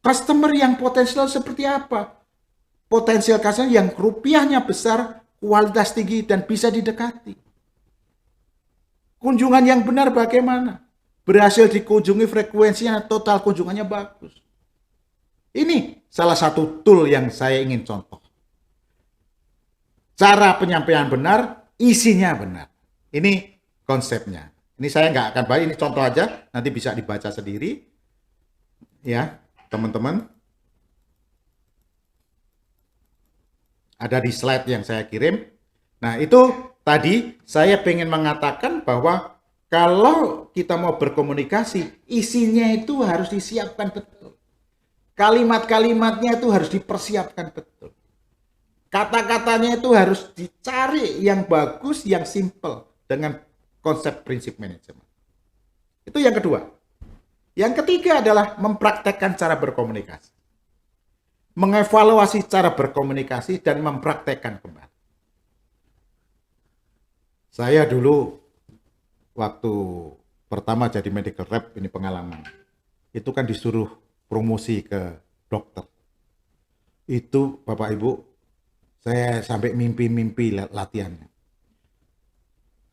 customer yang potensial seperti apa? Potensial customer yang rupiahnya besar, kualitas tinggi, dan bisa didekati. Kunjungan yang benar bagaimana? Berhasil dikunjungi, frekuensinya, total kunjungannya bagus. Ini salah satu tool yang saya ingin contoh. Cara penyampaian benar, isinya benar. Ini konsepnya. Ini saya nggak akan bahas, ini contoh aja, nanti bisa dibaca sendiri. Ya, teman-teman. Ada di slide yang saya kirim. Nah, itu tadi saya pengen mengatakan bahwa kalau kita mau berkomunikasi, isinya itu harus disiapkan betul. Kalimat-kalimatnya itu harus dipersiapkan betul. Kata-katanya itu harus dicari yang bagus, yang simple dengan konsep prinsip manajemen. Itu yang kedua. Yang ketiga adalah mempraktekkan cara berkomunikasi. Mengevaluasi cara berkomunikasi dan mempraktekkan kembali. Saya dulu waktu pertama jadi medical rep, ini pengalaman. Itu kan disuruh promosi ke dokter. Itu Bapak Ibu, saya sampai mimpi-mimpi latihannya.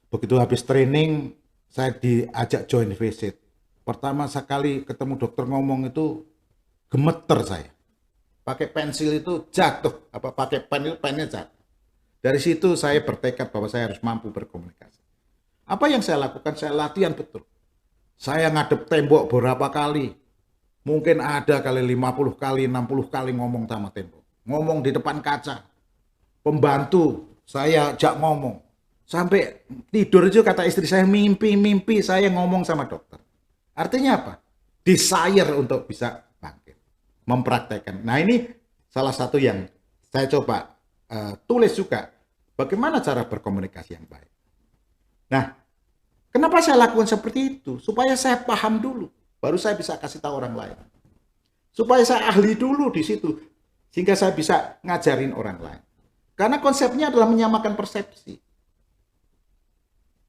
Begitu habis training, saya diajak join visit. Pertama sekali ketemu dokter ngomong itu gemeter saya. Pakai pensil itu jatuh, pakai pen itu pennya jatuh. Dari situ saya bertekad bahwa saya harus mampu berkomunikasi. Apa yang saya lakukan? Saya latihan betul. Saya ngadep tembok berapa kali. Mungkin ada kali 50 kali, 60 kali ngomong sama tembok. Ngomong di depan kaca. Pembantu saya ajak ngomong. Sampai tidur itu kata istri saya, mimpi saya ngomong sama dokter. Artinya apa? Desire untuk bisa bangkit. Mempraktekkan. Nah ini salah satu yang saya coba tulis juga. Bagaimana cara berkomunikasi yang baik. Nah, kenapa saya lakukan seperti itu? Supaya saya paham dulu. Baru saya bisa kasih tahu orang lain. Supaya saya ahli dulu di situ. Sehingga saya bisa ngajarin orang lain. Karena konsepnya adalah menyamakan persepsi.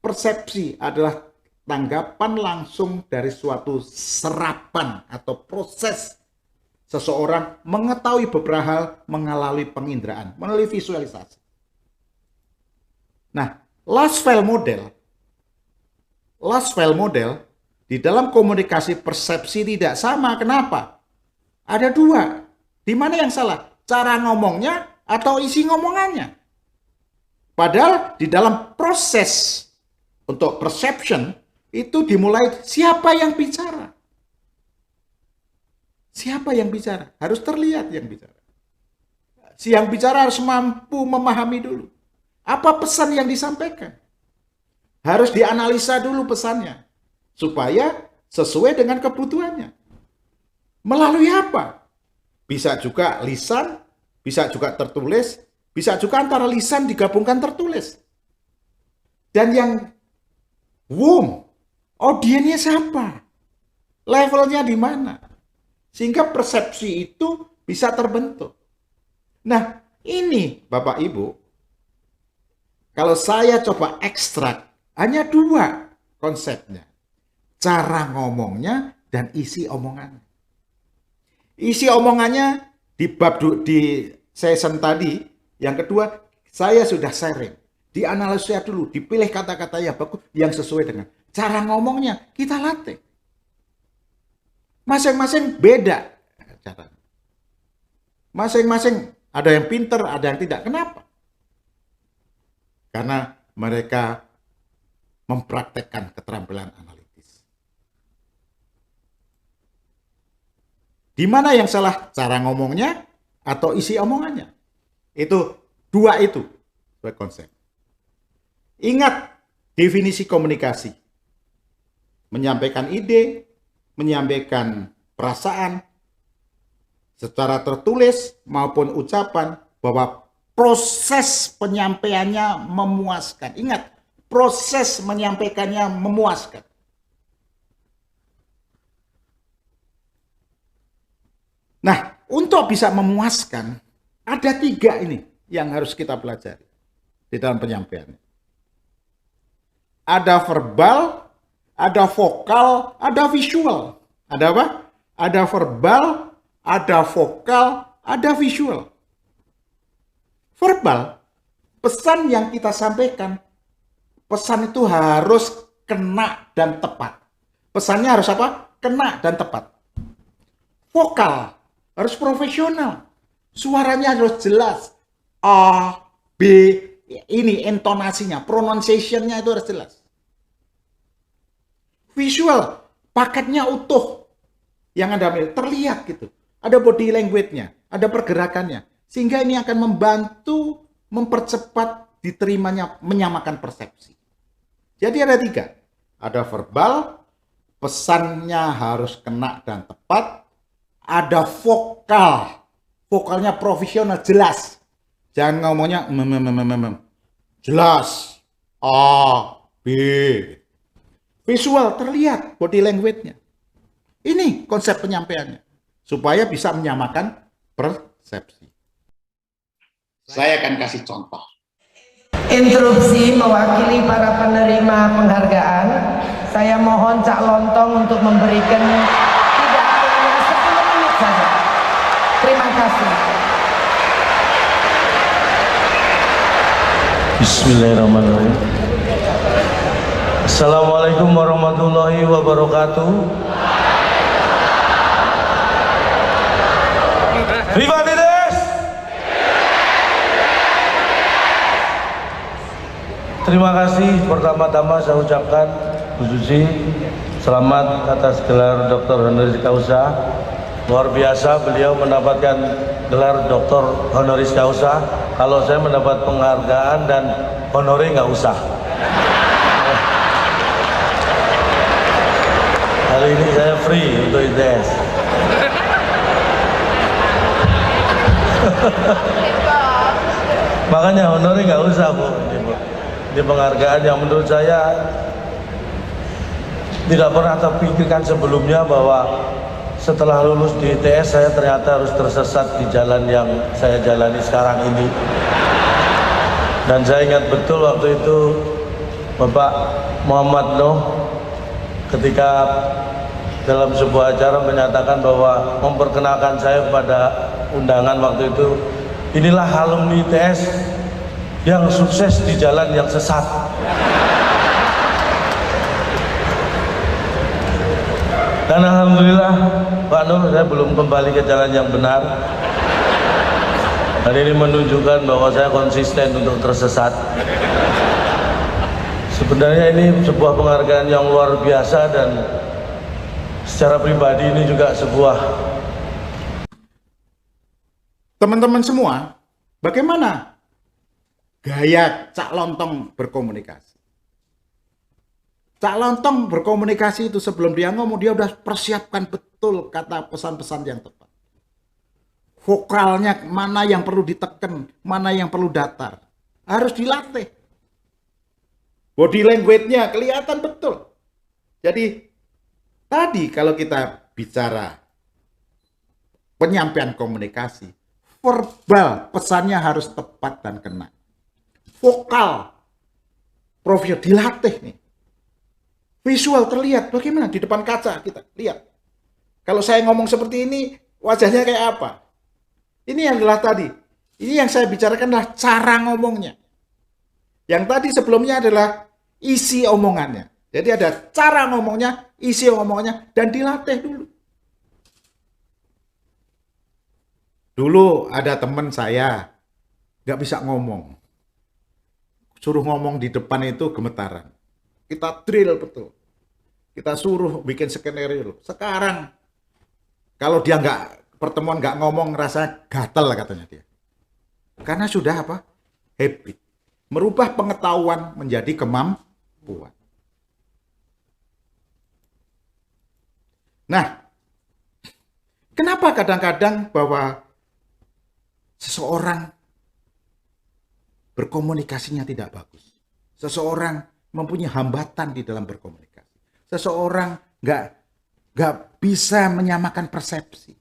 Persepsi adalah tanggapan langsung dari suatu serapan atau proses seseorang mengetahui beberapa hal melalui penginderaan, melalui visualisasi. Nah, last file model di dalam komunikasi persepsi tidak sama. Kenapa? Ada dua. Di mana yang salah? Cara ngomongnya atau isi ngomongannya? Padahal di dalam proses untuk perception itu dimulai siapa yang bicara. Siapa yang bicara? Harus terlihat yang bicara. Si yang bicara harus mampu memahami dulu. Apa pesan yang disampaikan? Harus dianalisa dulu pesannya. Supaya sesuai dengan kebutuhannya. Melalui apa? Bisa juga lisan, bisa juga tertulis, bisa juga antara lisan digabungkan tertulis. Dan yang audiennya siapa? Levelnya di mana? Sehingga persepsi itu bisa terbentuk. Nah, ini Bapak Ibu, kalau saya coba ekstrak, hanya dua konsepnya. Cara ngomongnya dan isi omongannya. Isi omongannya di season tadi, yang kedua, saya sudah sharing. Dianalisa dulu, dipilih kata-kata yang bagus, yang sesuai dengan cara ngomongnya, kita latih. Masing-masing beda caranya. Masing-masing ada yang pinter, ada yang tidak. Kenapa? Karena mereka mempraktekkan keterampilan analitis. Di mana yang salah? Cara ngomongnya atau isi omongannya? Itu dua itu sebagai konsep. Ingat definisi komunikasi. Menyampaikan ide, menyampaikan perasaan secara tertulis maupun ucapan bahwa proses penyampaiannya memuaskan. Ingat, proses menyampaikannya memuaskan. Nah, untuk bisa memuaskan, ada tiga ini yang harus kita pelajari di dalam penyampaian. Ada verbal, ada vokal, ada visual. Ada apa? Ada verbal, ada vokal, ada visual. Verbal, pesan yang kita sampaikan, pesan itu harus kena dan tepat. Pesannya harus apa? Kena dan tepat. Vokal, harus profesional. Suaranya harus jelas. A, B, ini intonasinya, pronunciation-nya itu harus jelas. Visual, paketnya utuh. Yang Anda ambil, terlihat gitu. Ada body language-nya, ada pergerakannya. Sehingga ini akan membantu mempercepat diterimanya, menyamakan persepsi. Jadi ada tiga. Ada verbal, pesannya harus kena dan tepat. Ada vokal, vokalnya profesional, jelas. Jangan ngomongnya jelas. A, B. Visual, terlihat body language-nya. Ini konsep penyampaiannya. Supaya bisa menyamakan persepsi. Saya akan kasih contoh. Interupsi mewakili para penerima penghargaan. Saya mohon Cak Lontong untuk memberikan pidatonya 10 menit saja. Terima kasih. Bismillahirrahmanirrahim. Assalamualaikum warahmatullahi wabarakatuh. Viva Fides! Terima kasih pertama-tama saya ucapkan Bu Susi selamat atas gelar Dr. Honoris Causa. Luar biasa beliau mendapatkan gelar Dr. Honoris Causa. Kalau saya mendapat penghargaan dan honore nggak usah. Hari ini saya free untuk ITS. Makanya honore nggak usah Bu. Ini penghargaan yang menurut saya tidak pernah terpikirkan sebelumnya bahwa setelah lulus di ITS saya ternyata harus tersesat di jalan yang saya jalani sekarang ini. Dan saya ingat betul waktu itu Bapak Muhammad Nuh ketika dalam sebuah acara menyatakan bahwa memperkenalkan saya kepada undangan waktu itu, inilah alumni ITS yang sukses di jalan yang sesat. Dan alhamdulillah Pak Nur, saya belum kembali ke jalan yang benar. Dan ini menunjukkan bahwa saya konsisten untuk tersesat. Sebenarnya ini sebuah penghargaan yang luar biasa dan secara pribadi ini juga sebuah. Teman-teman semua, bagaimana gaya Cak Lontong berkomunikasi? Cak Lontong berkomunikasi itu sebelum dia ngomong, dia udah persiapkan betul kata pesan-pesan yang tepat. Vokalnya mana yang perlu ditekan, mana yang perlu datar. Harus dilatih. Body language-nya kelihatan betul. Jadi, tadi kalau kita bicara penyampaian komunikasi, verbal pesannya harus tepat dan kena. Vokal profil dilatih nih. Visual terlihat bagaimana di depan kaca kita lihat. Kalau saya ngomong seperti ini, wajahnya kayak apa? Ini adalah tadi. Ini yang saya bicarakan adalah cara ngomongnya. Yang tadi sebelumnya adalah isi omongannya. Jadi ada cara ngomongnya, isi omongannya, dan dilatih dulu. Dulu ada teman saya nggak bisa ngomong. Suruh ngomong di depan itu gemetaran. Kita drill betul. Kita suruh bikin skenario. Sekarang kalau dia pertemuan nggak ngomong rasa gatel katanya dia. Karena sudah apa? Habit. Merubah pengetahuan menjadi kemampuan. Nah, kenapa kadang-kadang bahwa seseorang berkomunikasinya tidak bagus? Seseorang mempunyai hambatan di dalam berkomunikasi. Seseorang nggak bisa menyamakan persepsi.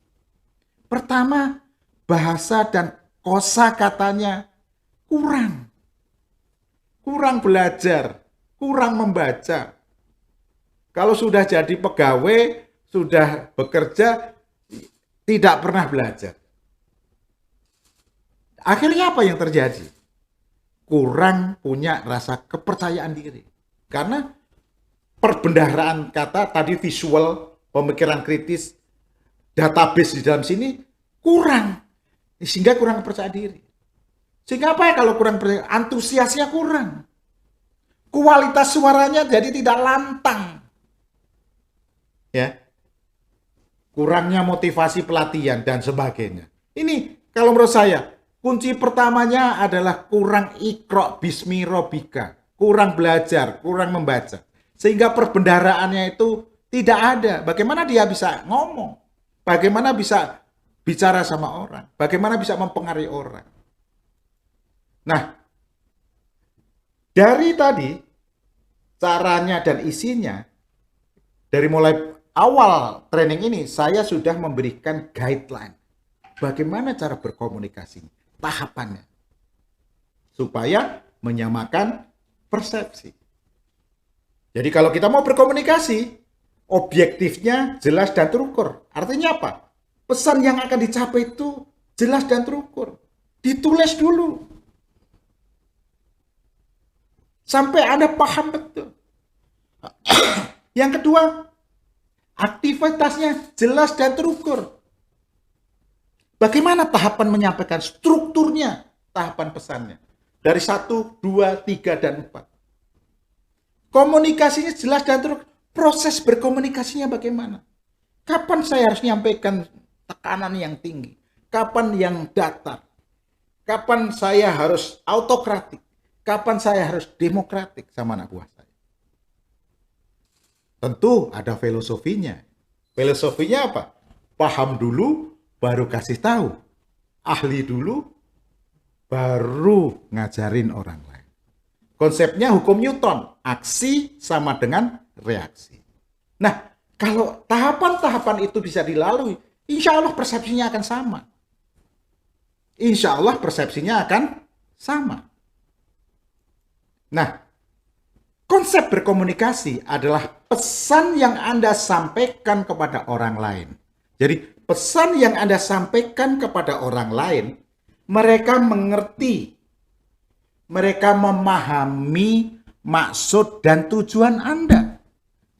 Pertama, bahasa dan kosakatanya kurang. Kurang belajar, kurang membaca. Kalau sudah jadi pegawai, sudah bekerja, tidak pernah belajar. Akhirnya apa yang terjadi? Kurang punya rasa kepercayaan diri. Karena perbendaharaan kata tadi visual, pemikiran kritis, database di dalam sini kurang. Sehingga kurang percaya diri. Sehingga apa ya kalau kurang percaya? Antusiasnya kurang. Kualitas suaranya jadi tidak lantang. Ya. Kurangnya motivasi pelatihan dan sebagainya. Ini kalau menurut saya kunci pertamanya adalah kurang iqra bismi robika, kurang belajar, kurang membaca. Sehingga perbendaharaannya itu tidak ada. Bagaimana dia bisa ngomong? Bagaimana bisa bicara sama orang? Bagaimana bisa mempengaruhi orang? Nah, dari tadi caranya dan isinya, dari mulai awal training ini saya sudah memberikan guideline. Bagaimana cara berkomunikasi? Tahapannya supaya menyamakan persepsi. Jadi kalau kita mau berkomunikasi, objektifnya jelas dan terukur. Artinya apa? Pesan yang akan dicapai itu jelas dan terukur. Ditulis dulu. Sampai Anda paham betul. Yang kedua, aktivitasnya jelas dan terukur. Bagaimana tahapan menyampaikan strukturnya, tahapan pesannya. Dari 1, 2, 3, dan 4. Komunikasinya jelas dan terus. Proses berkomunikasinya bagaimana? Kapan saya harus menyampaikan tekanan yang tinggi? Kapan yang datar? Kapan saya harus autokratik? Kapan saya harus demokratik sama anak buah saya? Tentu ada filosofinya. Filosofinya apa? Paham dulu, baru kasih tahu. Ahli dulu, baru ngajarin orang lain. Konsepnya hukum Newton, aksi sama dengan reaksi. Nah, kalau tahapan-tahapan itu bisa dilalui, insya Allah persepsinya akan sama. Insya Allah persepsinya akan sama. Nah, konsep berkomunikasi adalah pesan yang Anda sampaikan kepada orang lain. Jadi, pesan yang Anda sampaikan kepada orang lain, mereka mengerti, mereka memahami maksud dan tujuan Anda.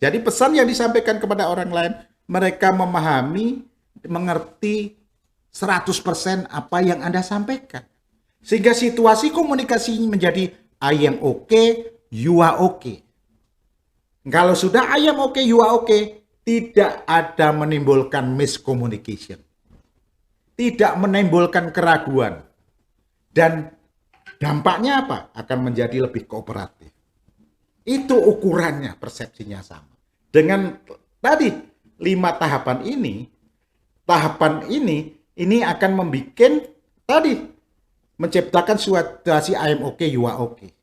Jadi pesan yang disampaikan kepada orang lain, mereka memahami, mengerti 100% apa yang Anda sampaikan. Sehingga situasi komunikasi menjadi I am okay, you are okay. Kalau sudah I am okay, you are okay, tidak ada menimbulkan miscommunication. Tidak menimbulkan keraguan. Dan dampaknya apa? Akan menjadi lebih kooperatif. Itu ukurannya, persepsinya sama. Dengan tadi 5 tahapan ini akan membuat tadi menciptakan situasi I am okay, you are okay.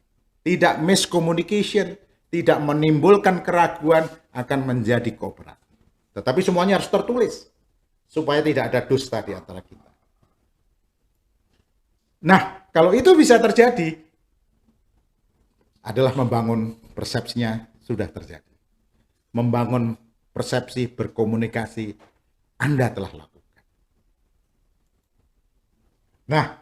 Tidak miscommunication, tidak menimbulkan keraguan, akan menjadi kooperatif. Tetapi semuanya harus tertulis supaya tidak ada dusta di antara kita. Nah, kalau itu bisa terjadi, adalah membangun persepsinya sudah terjadi. Membangun persepsi berkomunikasi Anda telah lakukan. Nah,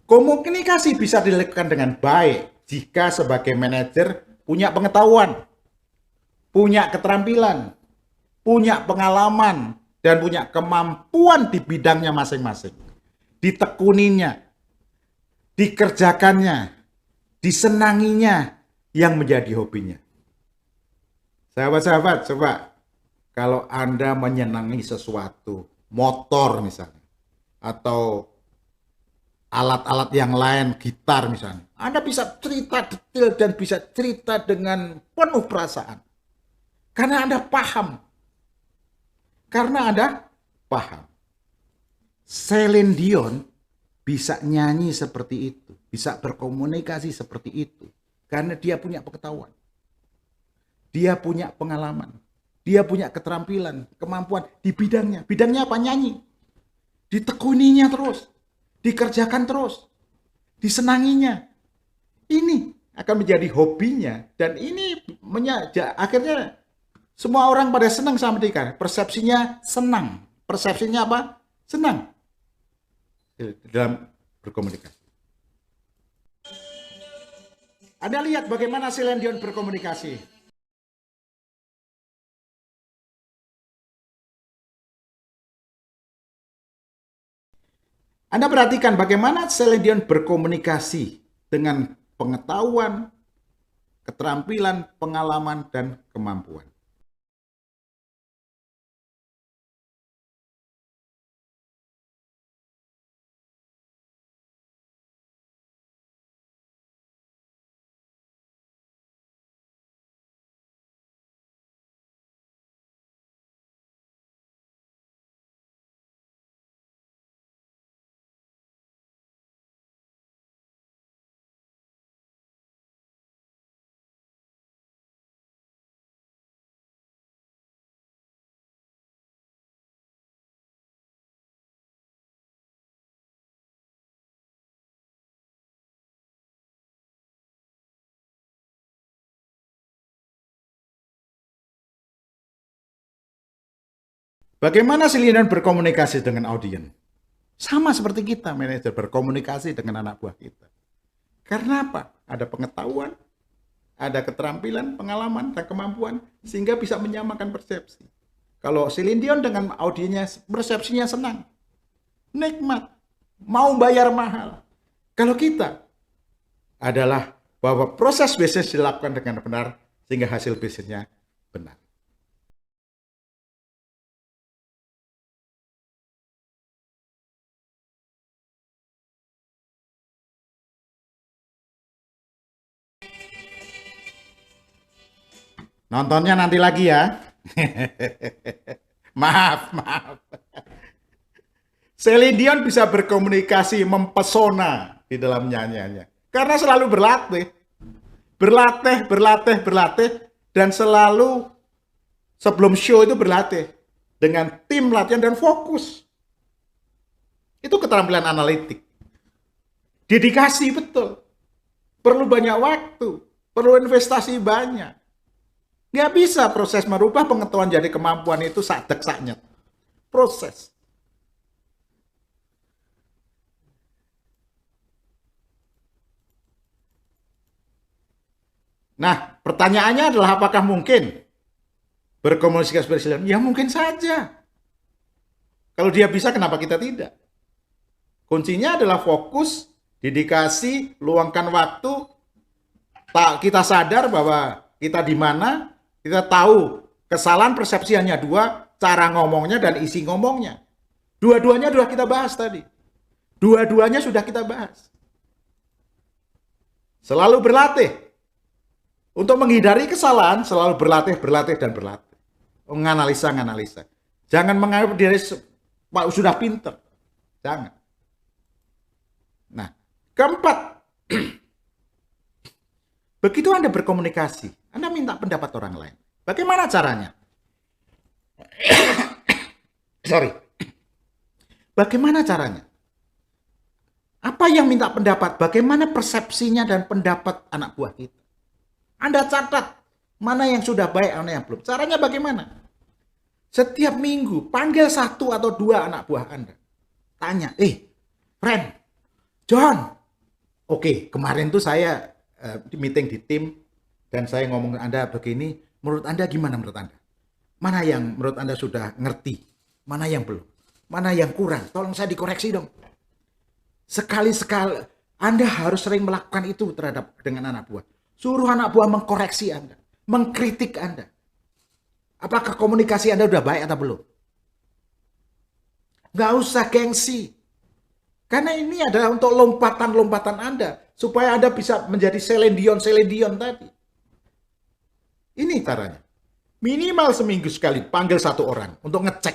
komunikasi bisa dilakukan dengan baik jika sebagai manajer punya pengetahuan, punya keterampilan, punya pengalaman, dan punya kemampuan di bidangnya masing-masing. Ditekuninya, dikerjakannya, disenanginya, yang menjadi hobinya. Sahabat-sahabat, coba kalau Anda menyenangi sesuatu, motor misalnya, atau alat-alat yang lain, gitar misalnya, Anda bisa cerita detail dan bisa cerita dengan penuh perasaan. Karena Anda paham. Celine Dion bisa nyanyi seperti itu, bisa berkomunikasi seperti itu, karena dia punya pengetahuan. Dia punya pengalaman, dia punya keterampilan, kemampuan di bidangnya. Bidangnya apa? Nyanyi. Ditekuninya terus, dikerjakan terus, disenanginya. Ini akan menjadi hobinya, dan ini akhirnya semua orang pada senang sama dia. Persepsinya senang. Persepsinya apa? Senang dalam berkomunikasi. Anda lihat bagaimana Celine Dion berkomunikasi. Anda perhatikan bagaimana Celine Dion berkomunikasi dengan pengetahuan, keterampilan, pengalaman, dan kemampuan. Bagaimana Celine Dion berkomunikasi dengan audiens? Sama seperti kita, manajer berkomunikasi dengan anak buah kita. Karena apa? Ada pengetahuan, ada keterampilan, pengalaman, dan kemampuan, sehingga bisa menyamakan persepsi. Kalau Celine Dion dengan audiensnya, persepsinya senang. nikmat, mau bayar mahal. Kalau kita adalah bahwa proses bisnis dilakukan dengan benar sehingga hasil bisnisnya benar. Nontonnya nanti lagi ya. Maaf. Celine Dion bisa berkomunikasi mempesona di dalam nyanyiannya. Karena selalu berlatih. Berlatih. Dan selalu sebelum show itu berlatih. Dengan tim latihan dan fokus. Itu keterampilan analitik. Dedikasi betul. Perlu banyak waktu. Perlu investasi banyak. Nggak bisa proses merubah pengetahuan jadi kemampuan itu sakdek-saknyet. Proses. Nah, pertanyaannya adalah apakah mungkin berkomunikasi presiden? Ya mungkin saja. Kalau dia bisa, kenapa kita tidak? Kuncinya adalah fokus, dedikasi, luangkan waktu, kita sadar bahwa kita di mana, kita tahu kesalahan persepsi hanya dua, cara ngomongnya dan isi ngomongnya. Dua-duanya sudah kita bahas tadi. Dua-duanya sudah kita bahas. Selalu berlatih. Untuk menghindari kesalahan, selalu berlatih. Menganalisa. Jangan menganggap diri sudah pinter. Jangan. Nah, keempat. Begitu Anda berkomunikasi, Anda minta pendapat orang lain. Bagaimana caranya? Bagaimana caranya? Apa yang minta pendapat? Bagaimana persepsinya dan pendapat anak buah kita? Anda catat mana yang sudah baik, mana yang belum. Caranya bagaimana? Setiap minggu panggil 1 atau 2 anak buah Anda. Tanya, friend, John. Oke, kemarin tuh saya meeting di tim dan saya ngomong ke Anda begini, menurut Anda gimana menurut Anda? Mana yang menurut Anda sudah ngerti? Mana yang belum? Mana yang kurang? Tolong saya dikoreksi dong. Sekali-sekali Anda harus sering melakukan itu dengan anak buah. Suruh anak buah mengkoreksi Anda, mengkritik Anda. Apakah komunikasi Anda sudah baik atau belum? Nggak usah gengsi. Karena ini adalah untuk lompatan-lompatan Anda. Supaya Anda bisa menjadi Celine Dion tadi. Ini caranya. Minimal seminggu sekali panggil 1 orang untuk ngecek.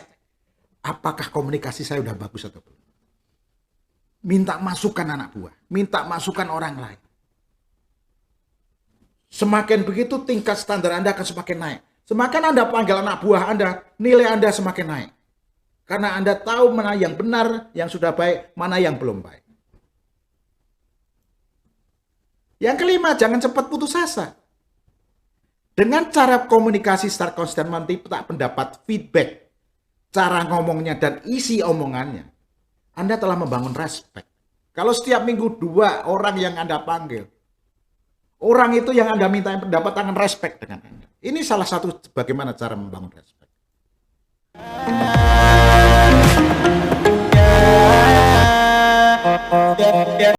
Apakah komunikasi saya sudah bagus atau belum. Minta masukan anak buah. Minta masukan orang lain. Semakin begitu tingkat standar Anda akan semakin naik. Semakin Anda panggil anak buah Anda, nilai Anda semakin naik. Karena Anda tahu mana yang benar, yang sudah baik, mana yang belum baik. Yang kelima, jangan cepat putus asa. Dengan cara komunikasi secara konsisten, minta pendapat, feedback, cara ngomongnya dan isi omongannya, Anda telah membangun respect. Kalau setiap minggu 2 orang yang Anda panggil, orang itu yang Anda minta pendapat akan respect dengan Anda. Ini salah satu bagaimana cara membangun respect.